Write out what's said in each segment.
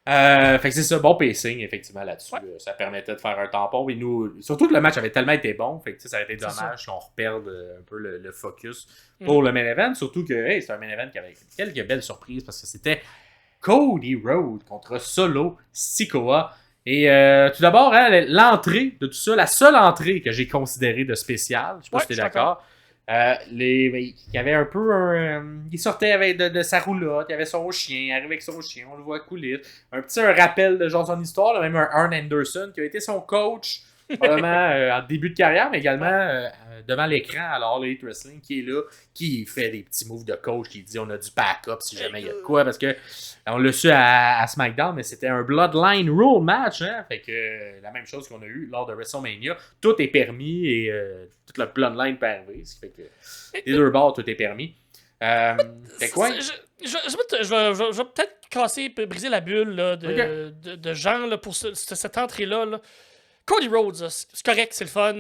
Fait que c'est ça, bon pacing, effectivement, là-dessus. Ouais, Ça permettait de faire un tampon. Et nous, surtout que le match avait tellement été bon, fait que ça aurait été c'est ça. dommage qu'on reperde un peu le focus Mhm. pour le main event. Surtout que c'est un main event qui avait quelques belles surprises parce que c'était Cody Rhodes contre Solo Sikoa. Et tout d'abord, hein, l'entrée de tout ça, la seule entrée que j'ai considérée de spéciale, je sais pas Ouais, si je t'es suis d'accord. d'accord, il y avait un peu il sortait avec de sa roulotte, il avait son chien, il arrive avec son chien, on le voit couler. Un rappel de genre son histoire, là, même un Arn Anderson qui a été son coach probablement en début de carrière, mais également Ouais. devant l'écran alors le Elite Wrestling qui est là, qui fait des petits moves de coach, qui dit on a du backup si jamais il y a de quoi, parce que on l'a su à SmackDown, mais c'était un Bloodline Rule match, hein? Fait que la même chose qu'on a eu lors de WrestleMania, tout est permis et toute la Bloodline peut arriver, ce qui fait que des deux bords, tout est permis. Fait quoi? Je vais peut-être casser, briser la bulle là, Ok. de gens là, pour cette entrée-là. Là. Cody Rhodes, là, c'est correct, c'est le fun.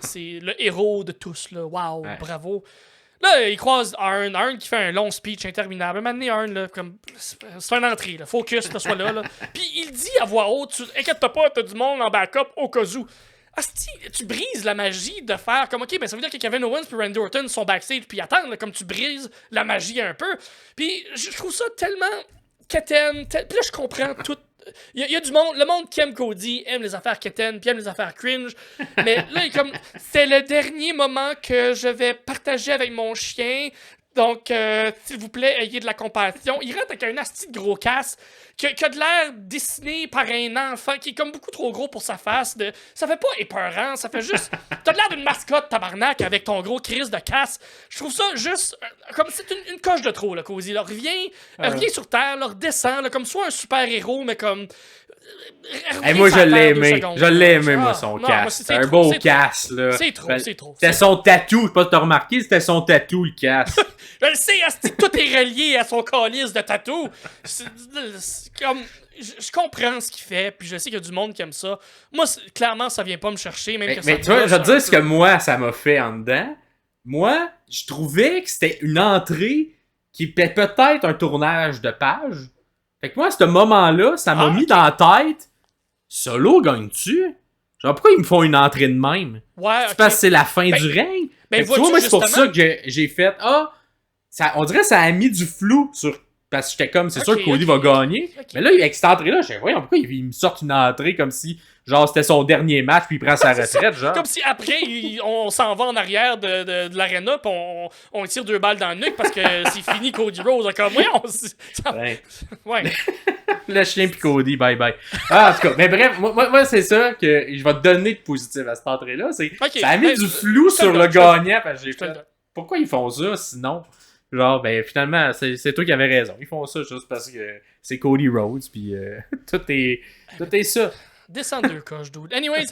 C'est le héros de tous. Là. Wow, Ouais. bravo. Là, il croise Arn. Arn qui fait un long speech interminable. Maintenant, Arn, là, comme, c'est une entrée. Là. Focus, là, soit là, là. Puis il dit à voix haute, inquiète-toi pas, t'as du monde en backup au cas où. Asti, tu brises la magie de faire comme, ok, ben ça veut dire que Kevin Owens et Randy Orton sont backstage puis attendent, là, comme tu brises la magie un peu. Puis je trouve ça tellement quétaine. Puis là, je comprends tout. Il y a du monde, le monde qui aime Cody aime les affaires quétaines puis aime les affaires cringe. Mais là, il est comme, c'est le dernier moment que je vais partager avec mon chien. Donc, s'il vous plaît, ayez de la compassion. Il rentre avec un asti de gros casse qui a de l'air dessiné par un enfant qui est comme beaucoup trop gros pour sa face. Ça fait pas épeurant, ça fait juste. T'as de l'air d'une mascotte tabarnak avec ton gros crise de casse. Je trouve ça juste. Comme c'est une coche de trop, là, Cozy. Là. Reviens sur Terre, là, redescends, là, comme soit un super-héros, mais comme. Hey, Reviens moi, sur je la l'ai Terre 2 aimé. secondes. Je l'ai Là. aimé, moi, Ah, son non, moi, casque. C'était un trop, beau c'est trop. casque, là. C'est trop, Ben, c'est trop. c'était son tatou. Je sais pas si t'as remarqué, c'était son tatou, le casque. Je le sais, asti, tout est relié à son calice de tatou. C'est comme. Je comprends ce qu'il fait, puis je sais qu'il y a du monde qui aime ça. Moi, clairement, ça vient pas me chercher, même que ça Mais me tu vois, je gosse vais te dire un ce que peu. moi, ça m'a fait en dedans. Moi, je trouvais que c'était une entrée qui était peut-être un tournage de page. Fait que moi, à ce moment-là, ça m'a Ah, mis ok. dans la tête. Solo gagne-tu? Genre, pourquoi ils me font une entrée de même? Ouais, C'est parce que ok. c'est la fin Ben, du règne. ben Fait que tu vois, vois-tu, moi, c'est pour justement. ça que j'ai fait. Ah, on dirait que ça a mis du flou sur. Parce que j'étais comme, c'est Ok, sûr que Cody ok, va ok. gagner. Mais Ok. là, avec cette entrée-là, je sais, voyons, pourquoi il me sort une entrée comme si, genre, c'était son dernier match, puis il prend sa C'est ça. retraite, genre. Comme si après, on s'en va en arrière de l'aréna, puis on tire 2 balles dans le nuque parce que c'est fini Cody Rose. Comme, oui, Ouais. ouais. Le chien pis Cody, bye bye. Ah, en tout cas, mais bref, moi c'est ça que je vais te donner de positif à cette entrée-là. C'est, Ok, ça a mis ben, du flou je te le sur le donne, gagnant, parce que j'ai je te le fait. donne. Pourquoi ils font ça sinon? Genre, ben finalement, c'est toi qui avais raison. Ils font ça juste parce que c'est Cody Rhodes, puis tout est ça. Descends 2 coches, dude. Anyways,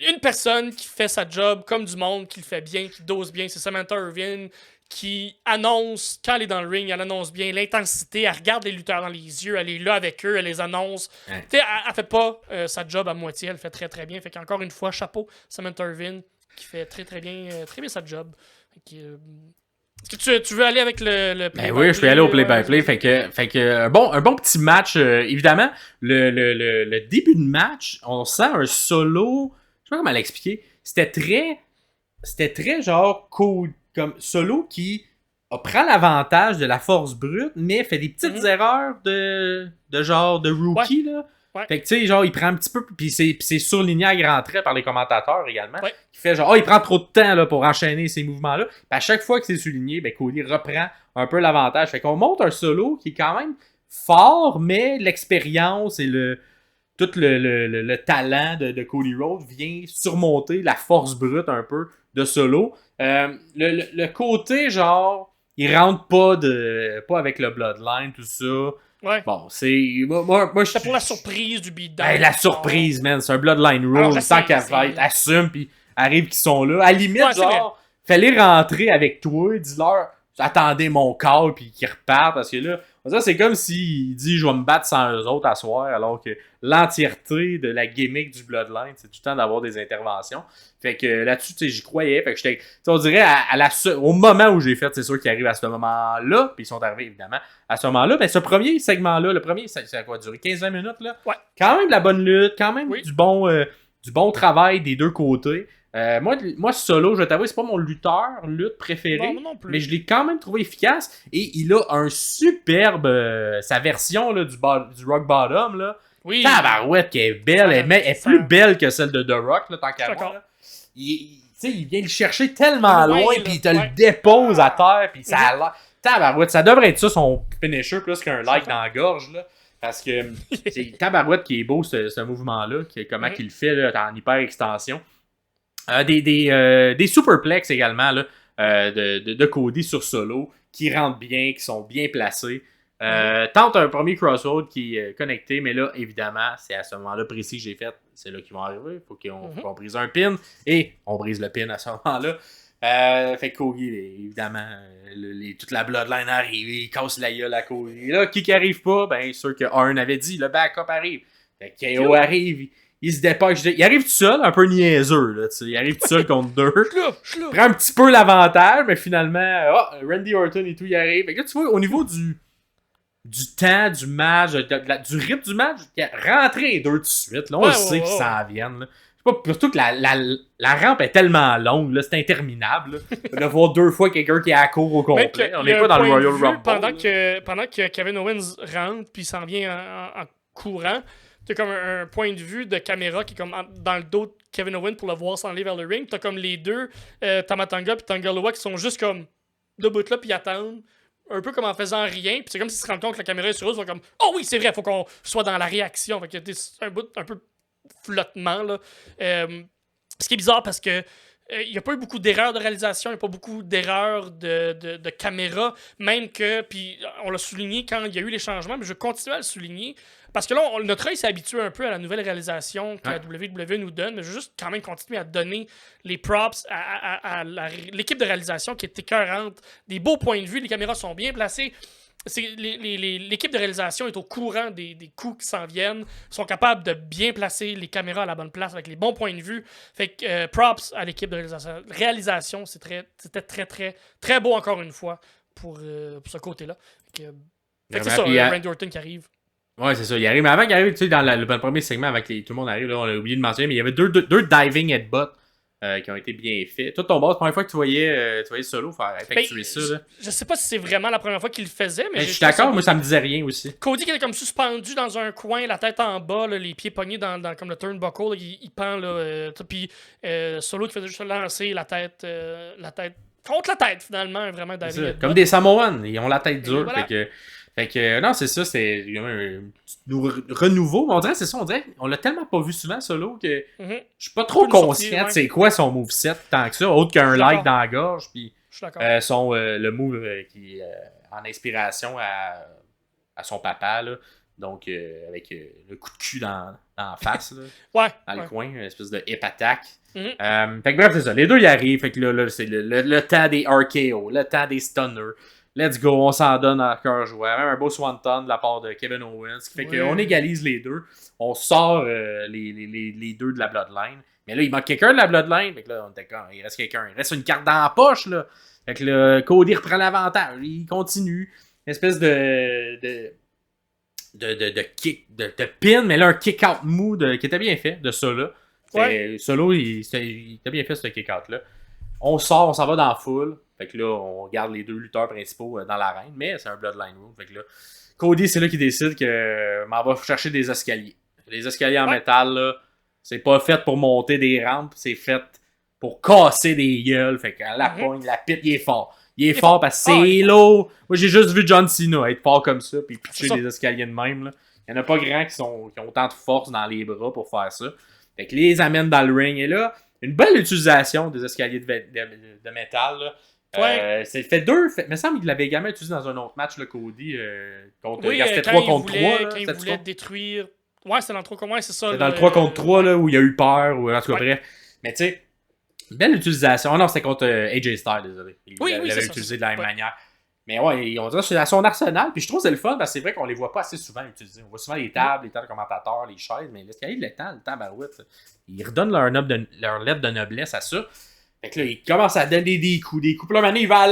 une personne qui fait sa job comme du monde, qui le fait bien, qui dose bien, c'est Samantha Irvin, qui annonce, quand elle est dans le ring, elle annonce bien l'intensité, elle regarde les lutteurs dans les yeux, elle est là avec eux, elle les annonce. Ouais. Tu sais, elle fait pas sa job à moitié, elle fait très très bien. Fait qu'encore une fois, chapeau, Samantha Irvin, qui fait très bien sa job. Fait que, est-ce que tu veux aller avec le Ben oui, je vais aller au play-by-play. Fait que un bon petit match. Évidemment, le début de match, on sent un solo. Je sais pas comment l'expliquer. C'était très genre cool. Comme solo qui prend l'avantage de la force brute, mais fait des petites erreurs de genre de rookie, là. Ouais. Fait que tu sais, genre, il prend un petit peu. Puis c'est surligné à grands traits par les commentateurs également. Ouais. Qui fait genre, il prend trop de temps là, pour enchaîner ces mouvements-là. Puis à chaque fois que c'est souligné, ben Cody reprend un peu l'avantage. Fait qu'on monte un solo qui est quand même fort, mais l'expérience et tout le talent de Cody Rhodes vient surmonter la force brute un peu de solo. Le côté, genre, il rentre pas avec le Bloodline, tout ça. Ouais. Bon, c'est. Moi, C'était pour la surprise du beatdown. Hey, la surprise, man. C'est un Bloodline Alors, Rule. je sais, Tant qu'à je sais. faire, assume, puis arrive qu'ils sont là. À la limite, Ouais, c'est genre, fallait rentrer avec toi, dis-leur, attendez mon call, puis qu'ils repartent, parce que là, Ça, c'est comme s'il dit je vais me battre sans eux autres à soir, alors que l'entièreté de la gimmick du Bloodline, c'est tout le temps d'avoir des interventions. Fait que là-dessus, tu sais, j'y croyais. Fait que j'étais. On dirait au moment où j'ai fait, c'est sûr qu'ils arrivent à ce moment-là, puis ils sont arrivés évidemment à ce moment-là. Ben, ce premier segment-là, le premier, ça a quoi duré 15-20 minutes là? Ouais. Quand même de la bonne lutte, quand même du bon travail des deux côtés. Moi, Solo, je vais t'avouer, c'est pas mon lutte préféré. Non plus. Mais je l'ai quand même trouvé efficace. Et il a un superbe. Sa version là, du Rock Bottom. Là. Oui. Tabarouette qui est belle. Elle est plus belle que celle de The Rock, là, tant qu'à moi. Il vient le chercher tellement loin. Puis il te le dépose à terre. Puis ça a l'air. Tabarouette, ça devrait être ça son finisher plus qu'un like dans la gorge. Là. Parce que c'est Tabarouette qui est beau, ce mouvement-là. Comment qu'il le fait là, en hyper extension. Des superplex également là, de Cody sur Solo qui rentrent bien, qui sont bien placés. Tente un premier crossroad qui est connecté, mais là, évidemment, c'est à ce moment-là précis que j'ai fait. C'est là qu'ils vont arriver. Il faut qu'on brise un pin. Et on brise le pin à ce moment-là. Fait que Cody, évidemment, toute la Bloodline arrive. Il casse la gueule à Cody. Et là, qui arrive pas? Ben, sûr que Arn avait dit, le backup arrive. Fait que KO arrive. Il se dépêche. Il arrive tout seul, un peu niaiseux. Là, il arrive tout seul contre deux. Je là. Prend un petit peu l'avantage, mais finalement, Randy Orton et tout, il arrive. Fait que là, tu vois, au niveau du temps, du match, du rythme du match, rentrer les deux tout de suite. Là, on le sait qu'ils s'en viennent. Là. Surtout que la rampe est tellement longue, là, c'est interminable. De voir deux fois quelqu'un qui est à court au complet. On n'est pas dans le Royal Rumble. Pendant que Kevin Owens rentre puis s'en vient en courant, t'as comme un point de vue de caméra qui est comme dans le dos de Kevin Owens pour le voir s'en aller vers le ring. T'as comme les deux, Tamatanga et Tanga Loa, qui sont juste comme debout là puis attendent. Un peu comme en faisant rien. Puis c'est comme s'ils se rendent compte que la caméra est sur eux. Ils sont comme oh oui, c'est vrai, faut qu'on soit dans la réaction. Fait qu'il y a un bout un peu flottement. Là. Ce qui est bizarre parce que il n'y a pas eu beaucoup d'erreurs de réalisation, il n'y a pas beaucoup d'erreurs de caméra, même que, puis on l'a souligné quand il y a eu les changements, mais je continue à le souligner, parce que là, notre œil s'est habitué un peu à la nouvelle réalisation que la WWE nous donne, mais je veux juste quand même continuer à donner les props à l'équipe de réalisation qui est écœurante, des beaux points de vue, les caméras sont bien placées. L'équipe de réalisation est au courant des coups qui s'en viennent, sont capables de bien placer les caméras à la bonne place avec les bons points de vue. Fait que props à l'équipe de réalisation. C'était très, très, très beau encore une fois pour ce côté-là. Fait que c'est ça, Randy Orton qui arrive. Ouais, c'est ça. Il arrive. Mais avant qu'il arrive, tu sais, dans le premier segment, avec tout le monde arrive, là, on a oublié de mentionner, mais il y avait deux diving headbutts. Qui ont été bien faits. Toi, ton boss, la première fois que tu voyais Solo faire effectuer ça. Là. Je sais pas si c'est vraiment la première fois qu'il le faisait, mais je suis d'accord, moi ça me disait rien aussi. Cody qui était comme suspendu dans un coin, la tête en bas, là, les pieds pognés dans comme le turnbuckle, là, il pend, là, puis Solo qui faisait juste lancer la tête contre la tête finalement, vraiment d'aller. Comme des Samoans, ils ont la tête dure. Voilà. Fait que non, c'est ça, c'est un petit renouveau. On dirait, c'est ça, on l'a tellement pas vu souvent, Solo, que je suis pas trop conscient de c'est quoi son moveset tant que ça, autre qu'un like dans la gorge, puis le move qui en inspiration à son papa, là. Donc, avec le coup de cul dans la face, là, dans le coin, une espèce de hip attack. Fait que bref, c'est ça, les deux y arrivent, fait que là c'est le temps des RKO, le temps des stunners. Let's go, on s'en donne à cœur joie. Même un beau swanton de la part de Kevin Owens. Ce qui fait qu'on égalise les deux. On sort les deux de la Bloodline. Mais là, il manque quelqu'un de la Bloodline. Fait que là, on était comme, il reste quelqu'un. Il reste une carte dans la poche, là. Fait que là, Cody reprend l'avantage. Il continue. Une espèce de kick, de pin, mais là, un kick-out mou qui était bien fait de ça, là. Solo, il était bien fait, ce kick-out-là. On sort, on s'en va dans la foule. Fait que là, on garde les deux lutteurs principaux dans l'arène, mais c'est un Bloodline Rule. Fait que là, Cody, c'est là qu'il décide que m'en va chercher des escaliers. Les escaliers en métal, là, c'est pas fait pour monter des rampes, c'est fait pour casser des gueules. Fait qu'à la pogne, la pite, il est fort. Il est fort parce que c'est lourd. Moi, j'ai juste vu John Cena être fort comme ça, puis pitcher des escaliers de même. Là. Il n'y en a pas grand qui ont autant de force dans les bras pour faire ça. Fait que les amène dans le ring. Et là, une belle utilisation des escaliers de métal, là. C'est fait deux. Il me semble qu'il l'avait également utilisé dans un autre match, le Cody. C'était 3 contre 3. Quand il voulait détruire. Ouais, c'était dans le 3 contre 3, c'est ça. C'était dans le 3 contre 3 là, où il y a eu peur. Ou, en tout cas, bref. Mais tu sais, belle utilisation. Oh non, c'était contre AJ Styles, désolé. Il l'avait utilisé de la même manière. Mais ouais, on dirait que c'est à son arsenal. Puis je trouve que c'est le fun parce que c'est vrai qu'on les voit pas assez souvent utilisés. On voit souvent les tables de commentateurs, les chaises, mais l'escalier de l'étang, le temps, barouette, ils redonnent leur lettre de noblesse à ça. Fait que là, il commence à donner des coups. Puis là, maintenant, il va à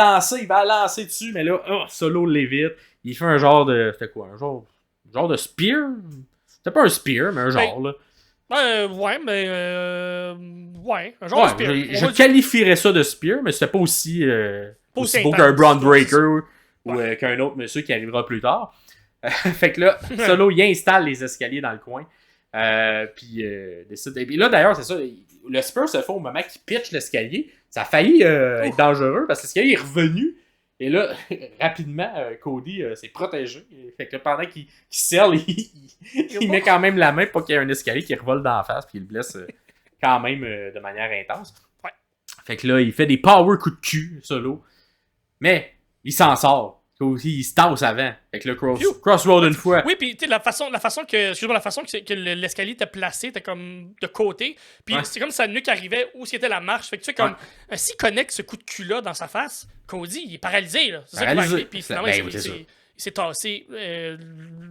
lancer dessus, mais là, Solo l'évite. Il fait un genre de. C'était quoi? Un genre de spear? C'était pas un spear, mais un genre, là. Ouais, mais. Ouais, un genre de spear. Je qualifierais ça de spear, mais c'était pas aussi beau intense, qu'un Braun Breaker ou qu'un autre monsieur qui arrivera plus tard. Fait que là, Solo, il installe les escaliers dans le coin. Puis décide. Et puis là, d'ailleurs, c'est ça. Le spear se fait au moment qu'il pitch l'escalier. Ça a failli être dangereux parce que l'escalier est revenu. Et là, rapidement, Cody s'est protégé. Fait que pendant qu'il scelle, il met quand même la main pour qu'il y ait un escalier qui revole dans la face, puis il le blesse quand même de manière intense. Ouais. Fait que là, il fait des power coups de cul, Solo. Mais il s'en sort. Cody, il se tasse avant. Fait que là, Crossroad une fois. Oui, puis tu sais, la façon que l'escalier était placé, était comme de côté. Puis c'est comme sa nuque arrivait où c'était la marche. Fait que tu sais, comme s'il connecte ce coup de cul-là dans sa face, Cody, il est paralysé, là. C'est ça qui va arriver. Puis finalement, il s'est tassé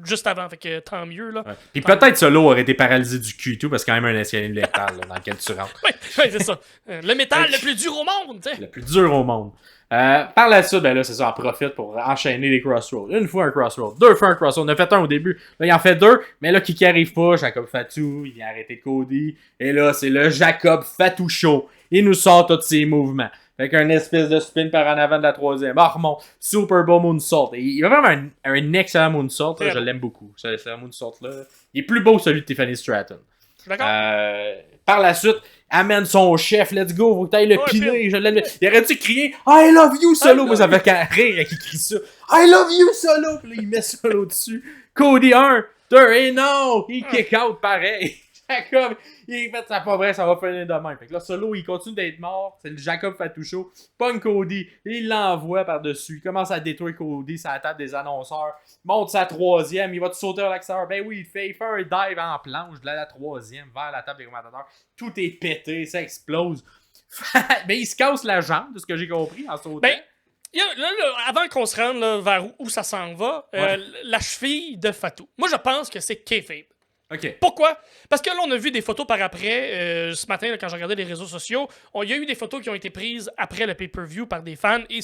juste avant. Fait que tant mieux, là. Ouais. Puis peut-être Solo aurait été paralysé du cul et tout, parce que c'est quand même un escalier létal dans lequel tu rentres. Oui, c'est ça. Le métal le plus dur au monde, tu sais. Le plus dur au monde. Par la suite, ben là, c'est ça, on profite pour enchaîner les crossroads. Une fois un crossroad, deux fois un crossroad. On a fait un au début. Là, il en fait deux, mais là, qui arrive pas, Jacob Fatou, il a arrêté Cody. Et là, c'est le Jacob Fatou Show. Il nous sort tous ses mouvements. Fait qu'un espèce de spin par en avant de la troisième. Ah, remonte. Super beau moonsault. Et il a vraiment un excellent moonsault. Là, je l'aime beaucoup. Ce moonsault-là. Il est plus beau que celui de Tiffany Stratton. D'accord. Par la suite, amène son chef, let's go, faut que t'ailles le piner. Il aurait dû crier I love you Solo. Moi, ça fait qu'à rire qu'il crie ça. I love you Solo. Puis là, il met Solo dessus. Cody 1, 2, et non, il kick out pareil. Jacob, il fait ça pas vrai, ça va finir de même. Fait que là, Solo, il continue d'être mort. C'est le Jacob Fatou Show. Pogne Cody, il l'envoie par-dessus. Il commence à détruire Cody sur la table des annonceurs. Monte sa troisième, il va te sauter à l'accélère. Ben oui, il fait un dive en planche de la troisième vers la table des commentateurs. Tout est pété, ça explose. Mais il se casse la jambe, de ce que j'ai compris, en sautant. Ben, là, avant qu'on se rende là, vers où ça s'en va, la cheville de Fatou. Moi, je pense que c'est kayfabe. Okay. Pourquoi? Parce que là, on a vu des photos par après. Ce matin, là, quand j'ai regardé les réseaux sociaux, il y a eu des photos qui ont été prises après le pay-per-view par des fans. Et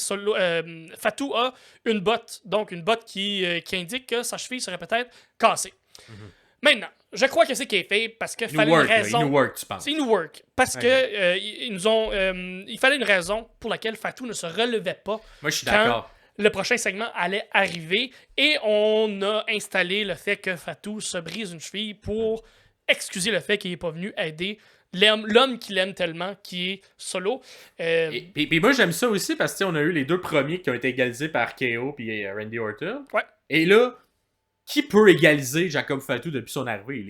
Fatou a une botte. Donc, une botte qui indique que sa cheville serait peut-être cassée. Mm-hmm. Maintenant, je crois que c'est kayfabe parce que fallait une raison. Il nous work, tu penses? C'est nous work. Parce que il fallait une raison pour laquelle Fatou ne se relevait pas. Moi, je suis d'accord. Le prochain segment allait arriver et on a installé le fait que Fatou se brise une cheville pour excuser le fait qu'il n'est pas venu aider l'homme qu'il aime tellement, qui est Solo. Puis moi, j'aime ça aussi parce qu'on a eu les deux premiers qui ont été égalisés par KO et Randy Orton. Ouais. Et là, qui peut égaliser Jacob Fatou depuis son arrivée?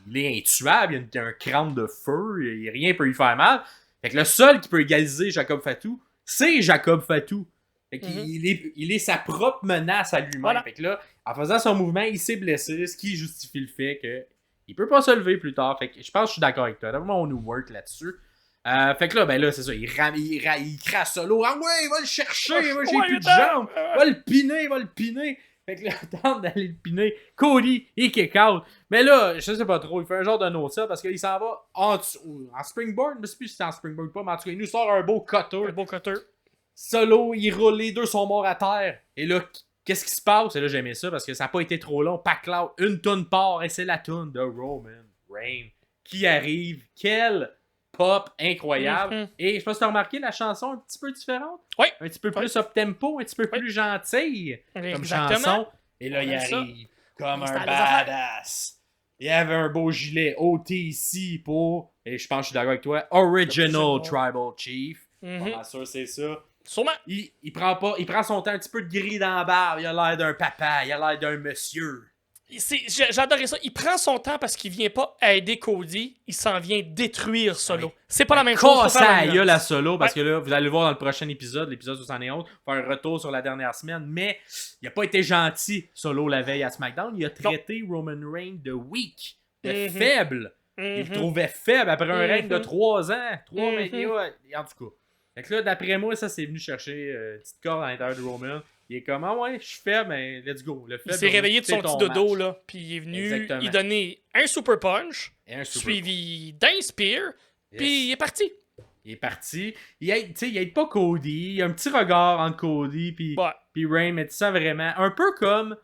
Il est intuable, il a un crâne de feu, rien ne peut lui faire mal. Fait que le seul qui peut égaliser Jacob Fatou, c'est Jacob Fatou. Fait qu'il il est sa propre menace à lui-même. Voilà. Fait que là, en faisant son mouvement, il s'est blessé, ce qui justifie le fait qu'il peut pas se lever plus tard. Fait que je pense que je suis d'accord avec toi. Vraiment, on nous work là-dessus. Fait que là, ben là, c'est ça. Il crasse Solo. Ah ouais, il va le chercher. Moi, j'ai plus de jambes. Va le piner. Fait que là, tente d'aller le piner. Cody, il kick out. Mais là, je sais pas trop. Il fait un genre de no-sell parce qu'il s'en va en springboard. Je ne sais plus si c'est en springboard ou pas, mais en tout cas, il nous sort un beau cutter. Un beau cutter. Solo, il roule, les deux sont morts à terre. Et là, qu'est-ce qui se passe? Et là, j'aimais ça parce que ça n'a pas été trop long. Pac-Loud, une toune part et c'est la toune de Roman Reigns qui arrive. Quel pop incroyable. Mm-hmm. Et je sais pas si tu as remarqué la chanson un petit peu différente. Oui. Un petit peu plus up-tempo, un petit peu plus gentille comme chanson. Et là, il arrive comme un badass. Il y avait un beau gilet OTC pour, et je pense que je suis d'accord avec toi, Original Tribal Chief. Bien sûr, c'est ça. Sûrement. Il prend son temps un petit peu de gris dans la barbe. Il a l'air d'un papa, il a l'air d'un monsieur. J'adorais ça. Il prend son temps parce qu'il vient pas aider Cody, il s'en vient détruire Solo. C'est pas la même chose. Il y a la Solo, parce que là, vous allez le voir dans le prochain épisode, l'épisode 71, faire un retour sur la dernière semaine, mais il a pas été gentil, Solo, la veille à SmackDown. Il a traité Roman Reigns de weak, de faible. Il le trouvait faible après un règne de 3 ans. 3 en tout cas. Fait que là, d'après moi, ça, c'est venu chercher une petite corde à l'intérieur de Roman. Il est comme, ah ouais, je suis faible, mais let's go. Le Il faible, s'est réveillé de son c'est petit ton dodo, match. là, puis il est venu Exactement. y donner un super punch, Et un super suivi d'un spear, puis Yes. il est parti. Il est parti. Il aide pas Cody. Il y a un petit regard entre Cody Ouais. puis Reign, mais tu sens vraiment. Un peu comme.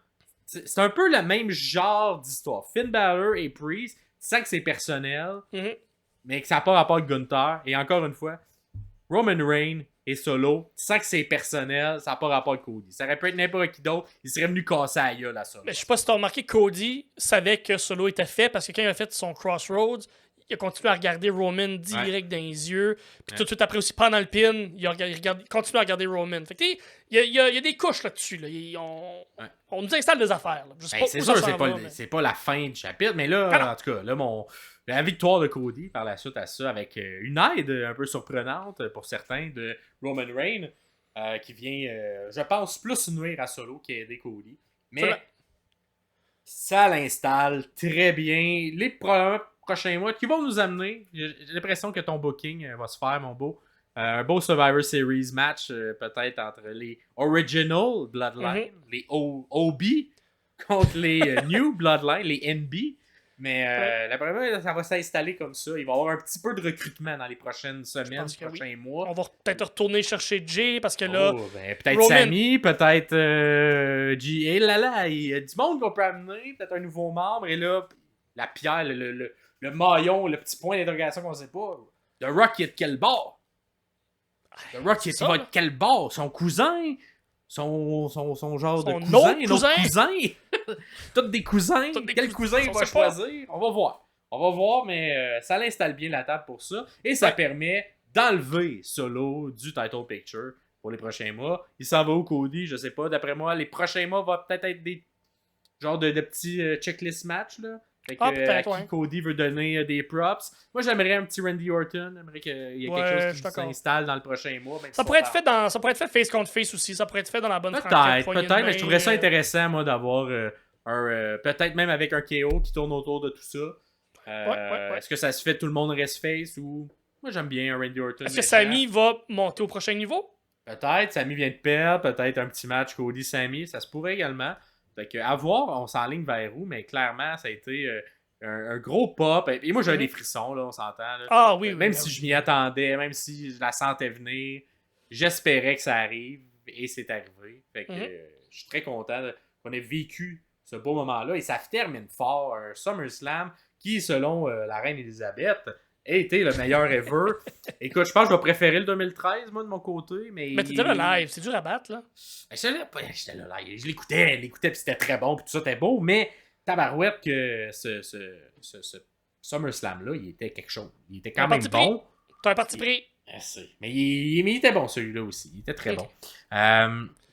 C'est un peu le même genre d'histoire. Finn Balor et Priest, tu sens que c'est personnel, Mhm. mais que ça n'a pas rapport avec Gunther. Et encore une fois, Roman Reigns et Solo, tu sens que c'est personnel, ça n'a pas rapport avec Cody. Ça aurait pu être n'importe qui d'autre, il serait venu casser la gueule à Solo. Mais je sais pas si t'as remarqué, Cody savait que Solo était fait parce que quand il a fait son Crossroads, il a continué à regarder Roman direct dans les yeux. Puis tout de suite après aussi, pendant le pin, il continue à regarder Roman. Fait que il y a des couches là-dessus. Là. On nous installe des affaires. Là. Je sais pas C'est où sûr, ça s'en va, mais- c'est pas la fin du chapitre, mais là, Ah non. en tout cas, là, la victoire de Cody par la suite à ça, avec une aide un peu surprenante pour certains de Roman Reigns, qui vient, je pense, plus nuire à Solo qu'aider Cody. C'est Mais vrai. ça l'installe très bien. Les prochains mois qui vont nous amener, j'ai l'impression que ton booking va se faire, mon beau. Un beau Survivor Series match, peut-être entre les Original Bloodline, les OB, contre les New Bloodline, les NB. Mais la première, ça va s'installer comme ça. Il va y avoir un petit peu de recrutement dans les prochaines semaines, pense que prochains mois. On va peut-être retourner chercher Jay parce que là, Oh, ben, peut-être Roman- Sami, peut-être G. Là, il y a du monde qu'on peut amener, peut-être un nouveau membre. Et là, la pierre, le maillon, le petit point d'interrogation qu'on sait pas. The Rock, il est de quel bord? The Rock, il ça, va là. de quel bord? Son cousin? Son genre Son de autre cousin? cousin? Notre cousin? Tous des cousins? Tous des Quel cousins, cousin il on va sait pas. choisir? On va voir. On va voir, mais ça l'installe bien la table pour ça. Et ça Ouais. permet d'enlever Solo du title picture pour les prochains mois. Il s'en va où, Cody? Je sais pas. D'après moi, les prochains mois vont peut-être être des genres de petits checklist match, là. Fait que, peut-être, à qui ouais. Cody veut donner des props. Moi, j'aimerais un petit Randy Orton. J'aimerais qu'il y ait Ouais, quelque je chose suis qui d'accord. s'installe dans le prochain mois. Ben, ça qu'ils pourrait sont être fait ça pourrait être fait face contre face aussi. Ça pourrait être fait dans la bonne franquette. Peut-être, poignée de peut-être, mais main, je trouverais ça euh, intéressant, moi, d'avoir peut-être même avec un KO qui tourne autour de tout ça. Ouais. Est-ce que ça se fait tout le monde reste face ou. Moi, j'aime bien un Randy Orton. Est-ce que maintenant. Sami va monter au prochain niveau? Peut-être, Sami vient de perdre, peut-être un petit match Cody-Sami, ça se pourrait également. Fait que, à voir, on s'enligne vers où, mais clairement, ça a été un gros pop. Et moi, j'ai des frissons, là, on s'entend. Là. Ah oui, Même oui, si oui. je m'y attendais, même si je la sentais venir, j'espérais que ça arrive et c'est arrivé. Fait que je suis très content qu'on ait vécu ce beau moment-là et ça termine fort. Un SummerSlam qui, selon la reine Elisabeth, a été le meilleur ever. Écoute, je pense que je vais préférer le 2013, moi, de mon côté. Mais t'étais là live, c'est dur à battre, là. J'étais là live. Je l'écoutais, puis c'était très bon, puis tout ça était beau, mais tabarouette que ce SummerSlam-là, il était quelque chose. Il était quand Un même parti bon. T'as un parti pris. Mais il était bon, celui-là aussi. Il était très bon.